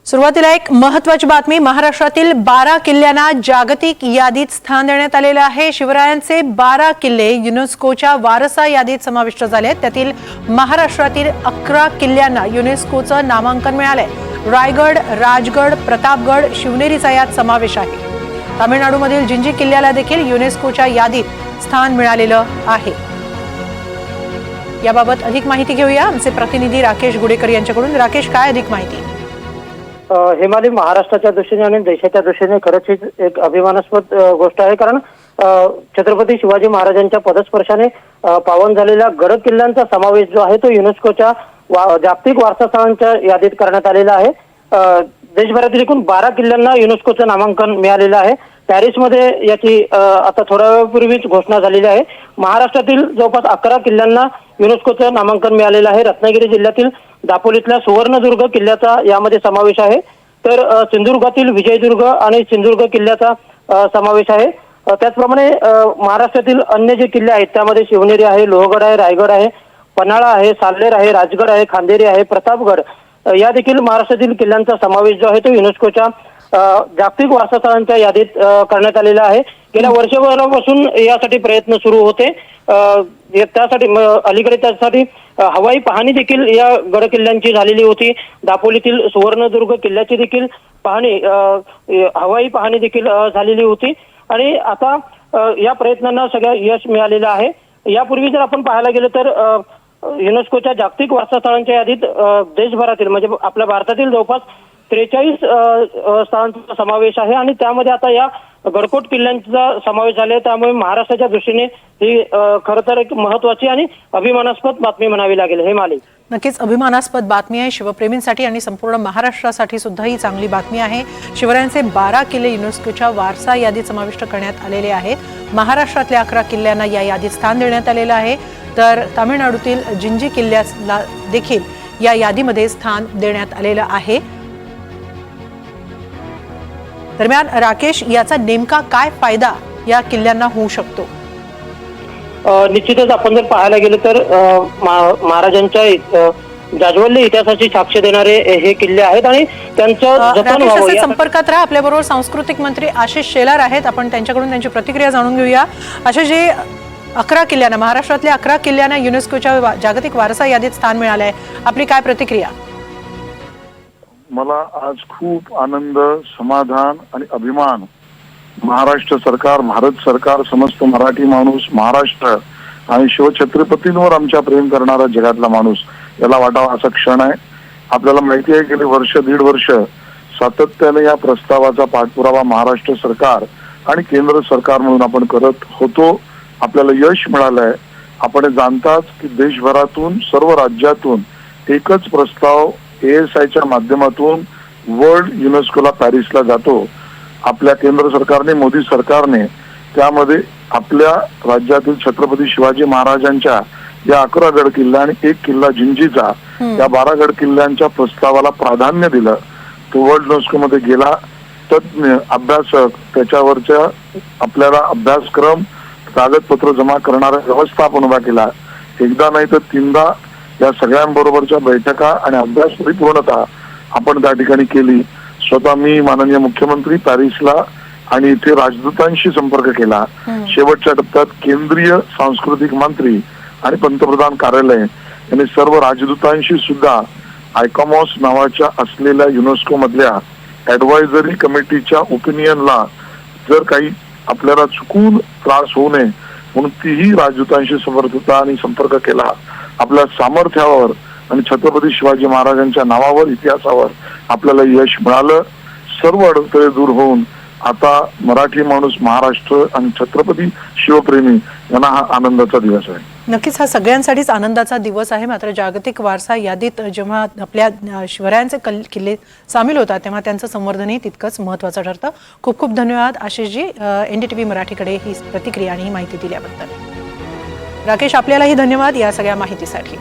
सुरुवातीला एक महत्त्वाची बातमी। महाराष्ट्रातील 12 किल्ल्यांना जागतिक यादीत स्थान देण्यात आलेले आहे। शिवरायांचे 12 किल्ले युनेस्कोच्या वारसा यादीत समाविष्ट झाले। त्यातील महाराष्ट्रातील 11 किल्ल्यांना युनेस्कोचं नामांकन मिळाले। रायगड, राजगड, प्रतापगड, शिवनेरीचा यात समावेश आहे। तामिळनाडूमधील जिंजी किल्ल्याला देखील युनेस्कोच्या यादीत स्थान मिळालेलं आहे। याबाबत अधिक माहिती घेऊया आमचे प्रतिनिधी राकेश गुडेकर यांच्याकडून। राकेश, काय अधिक माहिती? हेमाली, महाराष्ट्राच्या दृष्टीने आणि देशाच्या दृष्टीने खरंच ही एक अभिमानास्पद गोष्ट आहे, कारण छत्रपती शिवाजी महाराजांच्या पदस्पर्शाने पावन झालेल्या गड किल्ल्यांचा समावेश जो आहे तो युनेस्कोच्या जागतिक वारसा स्थळांच्या यादीत करण्यात आलेला आहे। देशभरातील एकूण 12 किल्ल्यांना युनेस्कोचं नामांकन मिळालेलं आहे। पॅरिसमध्ये याची आता थोड्या वेळापूर्वीच घोषणा झालेली आहे। महाराष्ट्रातील जवळपास 11 किल्ल्यांना युनेस्कोचं नामांकन मिळालेलं आहे। रत्नागिरी जिल्ह्यातील दापोलीतल्या सुवर्णदुर्ग किल्ल्याचा यामध्ये समावेश आहे, तर सिंधुदुर्गातील विजयदुर्ग आणि सिंधुदुर्ग किल्ल्याचा समावेश आहे। त्याचप्रमाणे महाराष्ट्रातील अन्य जे किल्ले आहेत त्यामध्ये शिवनेरी आहे, लोहगड आहे, रायगड आहे, पन्हाळा आहे, साल्हेर आहे, राजगड आहे, खांदेरी आहे, प्रतापगड या देखील महाराष्ट्रातील किल्ल्यांचा समावेश जो आहे तो युनेस्कोच्या जागतिक वारसा स्थळांच्या यादीत करण्यात आलेला आहे। गेल्या वर्षभरापासून यासाठी प्रयत्न सुरू होते। त्यासाठी अलीकडे त्यासाठी हवाई पाहणी देखील या गड किल्ल्यांची झालेली होती। दापोलीतील सुवर्णदुर्ग किल्ल्याची देखील पाहणी हवाई पाहणी देखील झालेली होती आणि आता या प्रयत्नांना सगळं यश मिळालेलं आहे। यापूर्वी जर आपण पाहायला गेलं तर युनेस्कोच्या जागतिक वारसा स्थळांच्या यादीत देशभरातील म्हणजे आपल्या भारतातील जवळपास 43 स्थळांचा समावेश आहे आणि त्यामध्ये आता या गडकोट किल्ल्यांचा समावेश झाला आहे। त्यामुळे महाराष्ट्राच्या दृष्टीने ही खरं तर एक महत्त्वाची आणि अभिमानास्पद बातमी म्हणावी लागेल। हे मालिक, नक्कीच अभिमानास्पद बातमी आहे शिवप्रेमींसाठी आणि संपूर्ण महाराष्ट्रासाठी सुद्धा ही चांगली बातमी आहे। शिवरायांचे 12 किल्ले युनेस्कोच्या वारसा यादीत समाविष्ट करण्यात आलेले आहेत। महाराष्ट्रातल्या 11 किल्ल्यांना या यादीत स्थान देण्यात आलेलं आहे, तर तामिळनाडूतील जिंजी किल्ल्याला देखील या यादीमध्ये स्थान देण्यात आलेलं आहे। दरम्यान राकेश, याचा नेमका काय फायदा या किल्ल्यांना होऊ शकतो? निश्चितच आपण जर पाहायला गेलं तर महाराजांच्या जाज्वल्य इतिहासाची साक्ष देणारे हे किल्ले आहेत आणि त्यांचं जतन व्हावं। संपर्कात राहा, आपल्याबरोबर सांस्कृतिक मंत्री आशिष शेलार आहेत, आपण त्यांच्याकडून त्यांची प्रतिक्रिया जाणून घेऊया। आशिष, जे 11 किल्ल्यांना, महाराष्ट्रातल्या 11 किल्ल्यांना युनेस्कोच्या जागतिक वारसा यादीत स्थान मिळालं आहे, आपली काय प्रतिक्रिया? मला आज खूप आनंद, समाधान आणि अभिमान, महाराष्ट्र सरकार, भारत सरकार, समस्त मराठी माणूस, महाराष्ट्र आणि शिवछत्रपतींवर आमच्या प्रेम करणारा जगातला माणूस याला वाटावा असा क्षण आहे। आपल्याला माहिती आहे गेली वर्ष दीड वर्ष सातत्याने या प्रस्तावाचा पाठपुरावा महाराष्ट्र सरकार आणि केंद्र सरकार म्हणून आपण करत होतो। आपल्याला यश मिळालंय। आपण जाणताच की देशभरातून सर्व राज्यातून एकच प्रस्ताव ASIच्या माध्यमातून वर्ल्ड युनेस्कोला पॅरिसला जातो। आपल्या केंद्र सरकारने, मोदी सरकारने त्यामध्ये आपल्या राज्यातील छत्रपती शिवाजी महाराजांच्या या 11 गड किल्ला आणि 1 किल्ला जिंजीचा या 12 गड किल्ल्यांच्या प्रस्तावाला प्राधान्य दिलं। तो वर्ल्ड युनेस्को मध्ये गेला। तज्ञ अभ्यासक त्याच्यावरच्या आपल्याला अभ्यासक्रम, कागदपत्र जमा करणारा व्यवस्थापन उभा केला। एकदा नाही तर 3दा या सगळ्यांबरोबरच्या बैठका आणि अभ्यास परिपूर्णता आपण त्या ठिकाणी केली। स्वतः मी माननीय मुख्यमंत्री पॅरिसला आणि इथे राजदूतांशी संपर्क केला। शेवटच्या टप्प्यात केंद्रीय सांस्कृतिक मंत्री आणि पंतप्रधान कार्यालय यांनी सर्व राजदूतांशी सुद्धा आयकॉमॉस नावाच्या असलेल्या युनेस्को मधल्या ऍडवायझरी कमिटीच्या ओपिनियनला जर काही आपल्याला चुकून त्रास होऊ नये म्हणून तीही राजदूतांशी समर्थता आणि संपर्क केला। आपल्या सामर्थ्यावर आणि छत्रपती शिवाजी महाराजांच्या नावावर, इतिहासावर आपल्याला यश मिळालं। सर्व अडथळे दूर होऊन आता मराठी माणूस, महाराष्ट्र आणि छत्रपती शिवप्रेमी यांना हा आनंदाचा दिवस आहे। नक्कीच हा सगळ्यांसाठीच आनंदाचा दिवस आहे। मात्र जागतिक वारसा यादीत जेव्हा आपल्या शिवरायांचे किल्ले सामील होतात तेव्हा त्यांचं संवर्धनही तितकंच महत्त्वाचं ठरतं। खूप खूप धन्यवाद आशिषजी, NDTV मराठीकडे ही प्रतिक्रिया आणि ही माहिती दिल्याबद्दल। राकेश, आपल्यालाही धन्यवाद या सगळ्या माहितीसाठी।